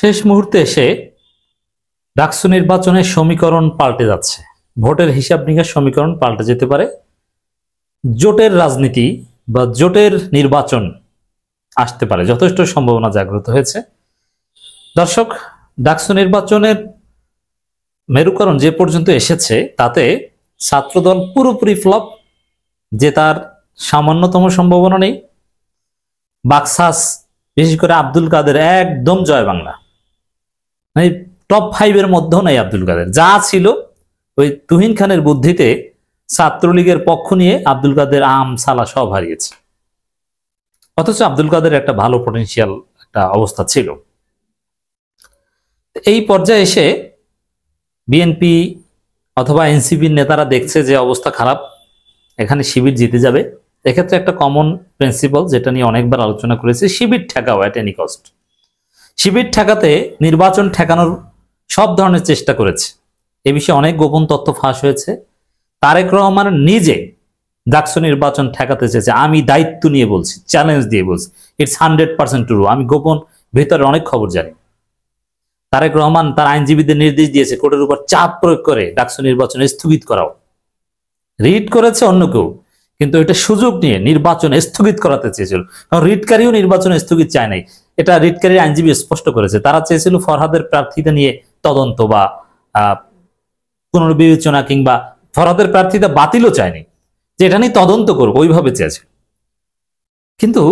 শেষ মুহূর্তে এসে ডাকসু নির্বাচনের সমীকরণ পাল্টে যাচ্ছে। ভোটের হিসাব নিকাশ সমীকরণ পাল্টে যেতে পারে। জোটের রাজনীতি বা জোটের নির্বাচন আসতে পারে, যথেষ্ট সম্ভাবনা জাগ্রত হয়েছে। দর্শক, ডাকসু নির্বাচনের মেরুকরণ যে পর্যন্ত এসেছে তাতে ছাত্রদল পুরোপুরি ফ্লপ, যে তার সামান্যতম সম্ভাবনা নেই। বাকসাস বিশেষ করে আব্দুল কাদের একদম জয় বাংলা, মানে টপ 5 এর মধ্যেও নাই আব্দুল কাদের। যা ছিল ওই তুহিন খানের বুদ্ধিতে ছাত্রলীগের পক্ষ নিয়ে আব্দুল কাদের আম সালা সব হারিয়েছে। অথচ আব্দুল কাদের একটা ভালো পটেনশিয়াল একটা অবস্থা ছিল। এই পর্যায়ে এসে বিএনপি অথবা এনসিপির নেতারা দেখছে যে অবস্থা খারাপ, এখানে শিবির জিতে যাবে। এক্ষেত্রে একটা কমন প্রিন্সিপাল যেটা নিয়ে অনেকবার আলোচনা করেছি, শিবির ঠেকাও অ্যাট এনি কস্ট। শিবির ঠেকাতে নির্বাচন ঠেকানোর সব ধরনের চেষ্টা করেছে। এ বিষয়ে অনেক গোপন তথ্য ফাঁস হয়েছে। তারেক রহমান নিজে ডাকসু নির্বাচন ঠেকাতে চেয়েছে। আমি দায়িত্ব নিয়ে বলছি, চ্যালেঞ্জ দিয়ে বলছি, ইটস 100% ট্রু। আমি গোপন ভেতরে অনেক খবর জানি। তারেক রহমান তার আইনজীবীদের নির্দেশ দিয়েছে কোর্টের উপর চাপ প্রয়োগ করে ডাকসু নির্বাচন স্থগিত করাও। রিট করেছে অন্য কেউ, কিন্তু এটা সুযোগ নিয়ে নির্বাচন স্থগিত করাতে চেয়েছিল। কারণ রিটকারীও নির্বাচন স্থগিত চায় নাই, এটা রিটকারীর আইনজীবী স্পষ্ট করেছে। তারা চেয়েছিল ফরহাদের প্রার্থীতা নিয়ে তদন্ত বা পুনর্বিবেচনা, কিংবা ফরহাদের প্রার্থীতা বাতিলও চায়নি, যে এটা নিয়ে তদন্ত করবো, ওইভাবে চেয়েছে। কিন্তু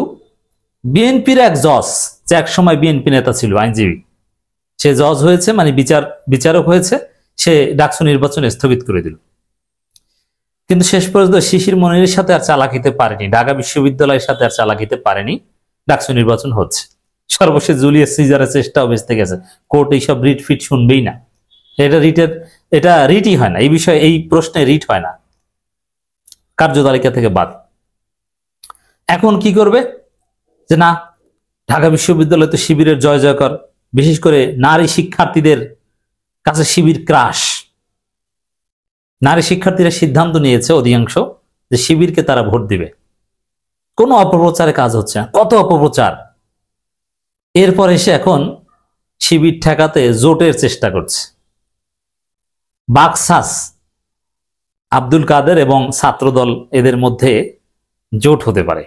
বিএনপির এক জজ, যে এক সময় বিএনপি নেতা ছিল, আইনজীবী, সে জজ হয়েছে, মানে বিচারক হয়েছে, সে ডাকসু নির্বাচন স্থগিত করে দিল। কিন্তু শেষ পর্যন্ত শিশির মনিরের সাথে আর চালাকিতে পারেনি, ঢাকা বিশ্ববিদ্যালয়ের সাথে আর চালাকিতে পারেনি, ডাকসু নির্বাচন হচ্ছে। সর্বশেষ জুলিয়াস সিজারের চেষ্টাও বেঁচতে গেছে। কোর্ট এইসব রিট ফিট শুনবেই না। এটা রিটই হয় না, এই বিষয়ে, এই প্রশ্নে রিট হয় না, কার্যতালিকা থেকে বাদ। এখন কি করবে? যে না, ঢাকা বিশ্ববিদ্যালয় তো শিবিরের জয় জয়কর, বিশেষ করে নারী শিক্ষার্থীদের কাছে শিবির ক্রাশ। নারী শিক্ষার্থীরা সিদ্ধান্ত নিয়েছে অধিকাংশ যে শিবিরকে তারা ভোট দিবে। কোনো অপপ্রচারে কাজ হচ্ছে না, কত অপপ্রচার। এরপর এসে এখন শিবির ঠেকাতে জোটের চেষ্টা করছে। বাকসাস, আব্দুল কাদের এবং ছাত্রদল, এদের মধ্যে জোট হতে পারে,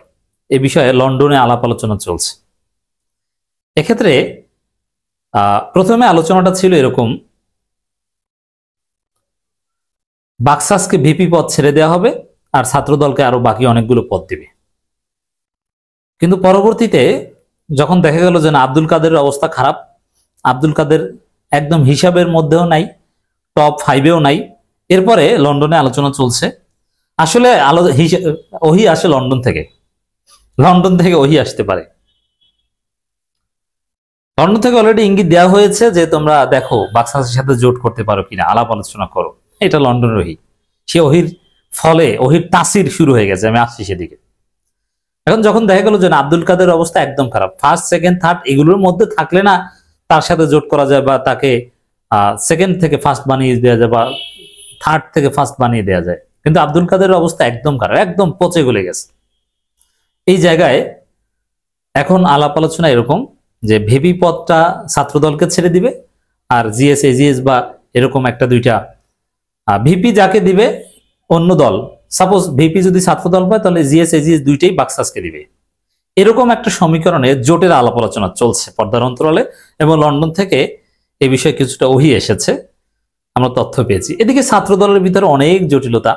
এ বিষয়ে লন্ডনে আলাপ আলোচনা চলছে। এক্ষেত্রে প্রথমে আলোচনাটা ছিল এরকম, বাকসাসকে ভিপি পদ ছেড়ে দেওয়া হবে আর ছাত্রদলকে আরো বাকি অনেকগুলো পদ দিবে। কিন্তু পরবর্তীতে যখন দেখা গেল যে না, আব্দুল কাদের অবস্থা খারাপ, আব্দুল কাদের একদম হিসাবের মধ্যেও নাই, টপ 5-এও নাই, এরপরে লন্ডনে আলোচনা চলছে। আসলে ওহি আসে লন্ডন থেকে ওহি আসতে পারে। লন্ডন থেকে অলরেডি ইঙ্গিত দেওয়া হয়েছে যে তোমরা দেখো বাকসাসের সাথে জোট করতে পারো কিনা, আলাপ আলোচনা করো। এটা লন্ডনের ওহি। সে ওহির ফলে ওহির তাসির শুরু হয়ে গেছে। আমি আসছি সেদিকে। এখন যখন দেখা গেল যে আব্দুল কাদের অবস্থা একদম খারাপ, ফার্স্ট, সেকেন্ড, থার্ড এগুলোর মধ্যে থাকলে না তার সাথে জোট করা যায়, বা তাকে সেকেন্ড থেকে ফার্স্ট বানিয়ে দেওয়া যায়, বা থার্ড থেকে ফার্স্ট বানিয়ে দেওয়া যায়। কিন্তু আব্দুল কাদের অবস্থা একদম খারাপ, একদম পচে গলে গেছে। এই জায়গায় এখন আলাপ আলোচনা এরকম যে ভিপি পদটা ছাত্রদলকে ছেড়ে দিবে, আর জিএস, এজিএস বা এরকম একটা দুইটা ভিপি যাকে দিবে অন্য দল, সাপোজ ভিপি যদি ছাত্রদল পায় তাহলে জিএস, এজিএস দুইটাই বাকসাসকে দিবে। এরকম একটা সমীকরণে জোটের আলাপ আলোচনা চলছে পর্দার অন্তরালে, এবং লন্ডন থেকে এ বিষয়ে কিছুটা ওহি এসেছে, আমরা তথ্য পেয়েছি। এদিকে ছাত্রদলের ভিতরে অনেক জটিলতা।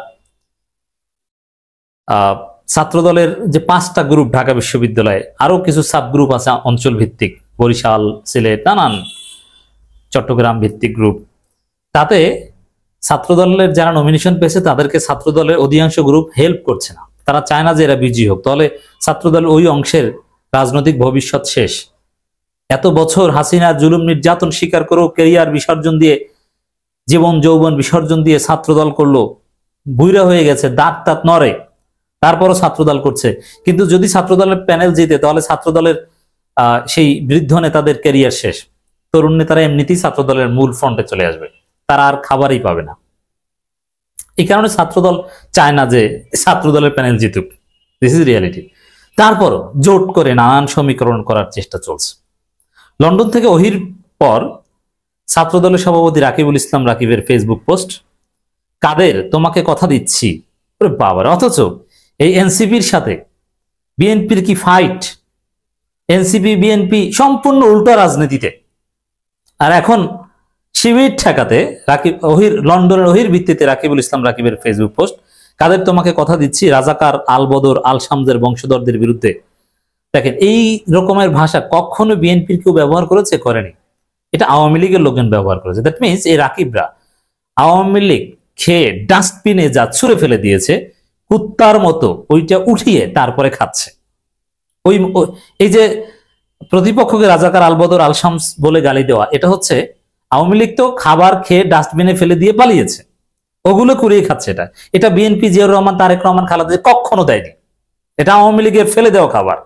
ছাত্রদলের যে 5টা গ্রুপ ঢাকা বিশ্ববিদ্যালয়ে, আরো কিছু সাব গ্রুপ আছে অঞ্চল ভিত্তিক, বরিশাল, সিলেট, নানান চট্টগ্রাম ভিত্তিক গ্রুপ। তাতে ছাত্রদলের যারা নমিনেশন পেয়েছে তাদেরকে ছাত্রদলের অধিকাংশ গ্রুপ হেল্প করছে না। তারা চায় না যে এরা বিজয়ী হোক, তাহলে ছাত্রদলের ওই অংশের রাজনৈতিক ভবিষ্যৎ শেষ। এত বছর হাসিনা জুলুম নির্যাতন স্বীকার করেও ক্যারিয়ার বিসর্জন দিয়ে, জীবন যৌবন বিসর্জন দিয়ে ছাত্রদল করলো, বুইরা হয়ে গেছে, দাঁত টাত নড়ে, তারপরও ছাত্রদল করছে। কিন্তু যদি ছাত্রদলের প্যানেল জিতে তাহলে ছাত্রদলের সেই বৃদ্ধ নেতাদের ক্যারিয়ার শেষ। তরুণ নেতারা এমনিতেই ছাত্রদলের মূল ফ্রন্টে চলে আসবে, তারা আর খাবারই পাবে না। এই কারণে ছাত্রদল চায় না যে ছাত্রদলের প্যানেল জিতুক, দিস ইজ রিয়ালিটি। তারপরও জোট করে নানান সমীকরণ করার চেষ্টা চলছে। লন্ডন থেকে ওহির পর ছাত্রদলের সভাপতি রাকিবুল ইসলাম রাকিবের ফেসবুক পোস্ট, কাদের তোমাকে কথা দিচ্ছি, বাবার। অথচ এই এনসিপির সাথে বিএনপির কি ফাইট, এনসিপি বিএনপি সম্পূর্ণ উল্টো রাজনীতিতে। আর এখন শিবির ঠেকাতে লন্ডনের ওহির ভিত্তিতে রাকিবুল ইসলাম রাকিবের ফেসবুক পোস্ট, কাদের তোমাকে কথা দিচ্ছি রাজাকার আল বদর আল শামসের বংশধরদের বিরুদ্ধে। দেখেন, এই রকমের ভাষা কখনো বিএনপির কেউ ব্যবহার করেছে? করেনি। এটা আওয়ামী লীগের লোকজন ব্যবহার করেছে। দ্যাট মিনস এই রাকিবরা আওয়ামী লীগ খেয়ে ডাস্টবিনে যা ছুঁড়ে ফেলে দিয়েছে, কুত্তার মতো ওইটা উঠিয়ে তারপরে খাচ্ছে। এই যে প্রতিপক্ষকে রাজাকার আল বদর আল শামস বলে গালি দেওয়া, এটা হচ্ছে আওয়ামী লীগ তো খাবার খেয়ে ডাস্টবিনে ফেলে দিয়ে পালিয়েছে, ওগুলো কুড়িয়ে খাচ্ছে। এটা বিএনপি জিয়াউর রহমান তারেক রহমান খালেদা জিয়া কখনো দেয়নি। এটা আওয়ামী লীগের ফেলে দেওয়া খাবার।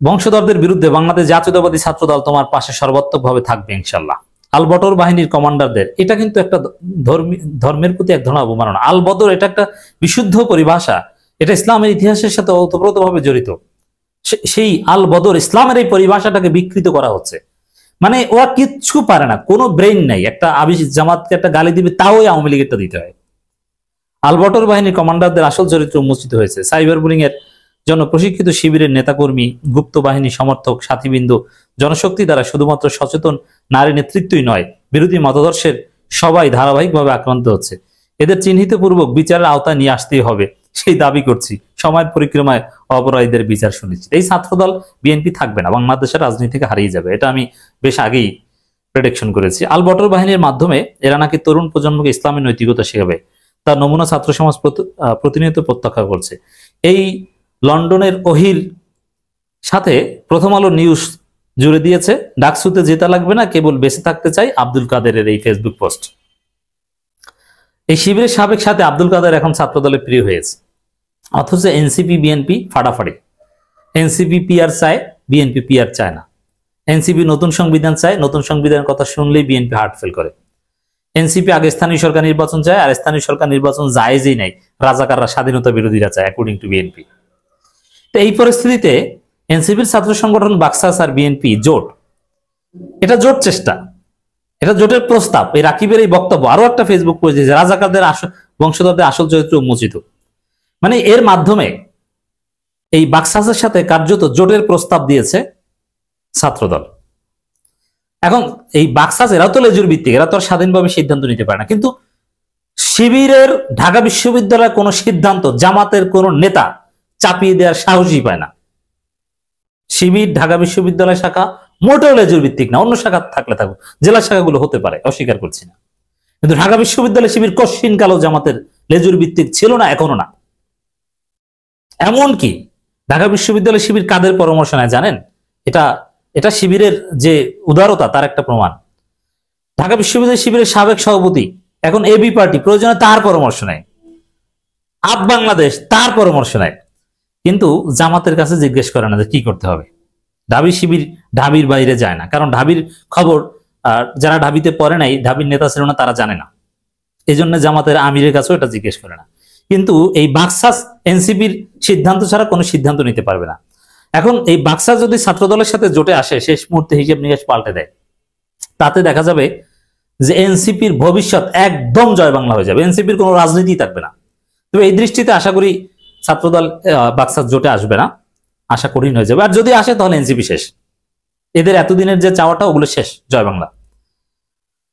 বংশধরদের বিরুদ্ধে বাংলাদেশ জাতীয়তাবাদী ছাত্রদল তোমার পাশে সর্বাত্মকভাবে থাকবে ইনশাল্লাহ। আল বদর বাহিনীর কমান্ডারদের, এটা কিন্তু একটা ধর্মের প্রতি এক ধরনের অবমাননা। আল বদর এটা একটা বিশুদ্ধ পরিভাষা, এটা ইসলামের ইতিহাসের সাথে ওতপ্রোতভাবে জড়িত। সেই আল বদর ইসলামের এই পরিভাষাটাকে বিকৃত করা হচ্ছে। মানে ওরা কিচ্ছু পারে না, কোনো ব্রেইন নাই। একটা জামাতকে একটা গালি দিবে, তাও আওয়ামী লীগেরটা দিতে হয়। আল বদর বাহিনীর কমান্ডারদের আসল চরিত্র উন্মোচিত হয়েছে। সাইবার বুলিং এর জন্য প্রশিক্ষিত শিবিরের নেতাকর্মী, গুপ্ত বাহিনী সমর্থক, সাথীবৃন্দ, জনশক্তি দ্বারা শুধুমাত্র সচেতন নারী নেতৃত্বই নয়, বিরোধী মতাদর্শের সবাই ধারাবাহিকভাবে আক্রান্ত হচ্ছে। এদের চিহ্নিতপূর্বক বিচারের আওতায় নিয়ে আসতেই হবে, সেই দাবি করছি। সময়ের পরিক্রমায় অপরাধীদের বিচার শুনেছি। এই ছাত্রদল বিএনপি থাকবে না, বাংলাদেশের রাজনীতি থেকে হারিয়ে যাবে, এটা আমি বেশ আগেই প্রেডিকশন করেছি। আল বদর বাহিনীর মাধ্যমে এরা নাকি তরুণ প্রজন্মকে ইসলামী নৈতিকতা শেখাবে, তার নমুনা ছাত্র সমাজ প্রতিনিয়ত প্রত্যাখ্যা করছে। এই লন্ডনের ওহির সাথে প্রথম আলো নিউজ জুড়ে দিয়েছে, ডাকসুতে জেতা লাগবে না, কেবল বেঁচে থাকতে চাই, আব্দুল কাদেরের এই ফেসবুক পোস্ট। এই শিবিরের সাবেক সাথে আব্দুল কাদের এখন ছাত্রদলে প্রিয় হয়েছে, অথচ এনসিপি বিএনপি ফাটাফাটি। এনসিপি পিআর চায়, বিএনপি পিআর চায় না। এনসিপি নতুন সংবিধান চায়, নতুন সংবিধানের কথা শুনলেই বিএনপি হার্ট ফেল করে। এনসিপি আগে স্থানীয় সরকার নির্বাচন চায়, আর স্থানীয় সরকার নির্বাচন জায়েজই নাই, রাজাকাররা স্বাধীনতা বিরোধীরা চায়, অ্যাকর্ডিং টু বিএনপি। তো এই পরিস্থিতিতে এনসিপির ছাত্র সংগঠন বাকসাস আর বিএনপি জোট, এটা জোট চেষ্টা, এটা জোটের প্রস্তাব। এই রাকিবের এই বক্তব্য আরো একটা ফেসবুক পোস্ট দিয়েছে, রাজাকারদের বংশধরদের আসল চরিত্র উন্মোচিত। মানে এর মাধ্যমে এই বাকসাসের সাথে কার্যত জোটের প্রস্তাব দিয়েছে ছাত্রদল। এখন এই বাকসাস এরা তো লেজুর ভিত্তিক, এরা তো আর স্বাধীনভাবে সিদ্ধান্ত নিতে পারে না। কিন্তু শিবিরের ঢাকা বিশ্ববিদ্যালয়ের কোন সিদ্ধান্ত জামাতের কোন নেতা চাপিয়ে দেওয়ার সাহসই পায় না। শিবির ঢাকা বিশ্ববিদ্যালয় শাখা মোটেও লেজুর ভিত্তিক না, অন্য শাখা থাকলে থাকুক, জেলা শাখাগুলো হতে পারে, অস্বীকার করছি না। কিন্তু ঢাকা বিশ্ববিদ্যালয় শিবির কশ্চিন কালো জামাতের লেজুর ভিত্তিক ছিল না, এখনো না। এমনকি ঢাকা বিশ্ববিদ্যালয় শিবির কাদের পরামর্শ নেয় জানেন? এটা শিবিরের যে উদারতা তার একটা প্রমাণ। ঢাকা বিশ্ববিদ্যালয় শিবিরের সাবেক সভাপতি এখন এবি পার্টি, প্রয়োজনে তার পরামর্শ নেয়। আপ বাংলাদেশ তার পরামর্শ নেয়, কিন্তু জামাতের কাছে জিজ্ঞেস করে না যে কি করতে হবে। ঢাবি শিবির ঢাবির বাইরে যায় না, কারণ ঢাবির খবর যারা ঢাবিতে পড়ে নাই, ঢাবির নেতা ছিল না, তারা জানে না। এই জন্য জামাতের আমিরের কাছেও এটা জিজ্ঞেস করে না। কিন্তু এই বাকসাস এনসিপির সিদ্ধান্ত ছাড়া কোনো সিদ্ধান্ত নিতে পারবে না। এখন এই বাকসাস যদি ছাত্রদলের সাথে জোটে আসে, শেষ মুহূর্তে হিসেব নিকেশ পাল্টে দেয়, তাতে দেখা যাবে যে এনসিপির ভবিষ্যৎ একদম জয় বাংলা হয়ে যাবে, এনসিপির কোনো রাজনীতি থাকবে না। তবে এই দৃষ্টিতে আশা করি ছাত্রদল বাকসাস জোটে আসবে না, আশা কঠিন হয়ে যাবে। আর যদি আসে তাহলে এনসিপি শেষ, এদের এতদিনের যে চাওয়াটা ওগুলো শেষ, জয় বাংলা।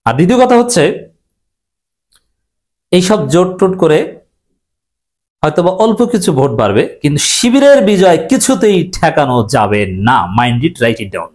আর দ্বিতীয় কথা হচ্ছে, এইসব জোট টোট করে হয়তোবা অল্প কিছু ভোট বাড়বে, কিন্তু শিবিরের বিজয় কিছুতেই ঠেকানো যাবে না। Mind it, right it down.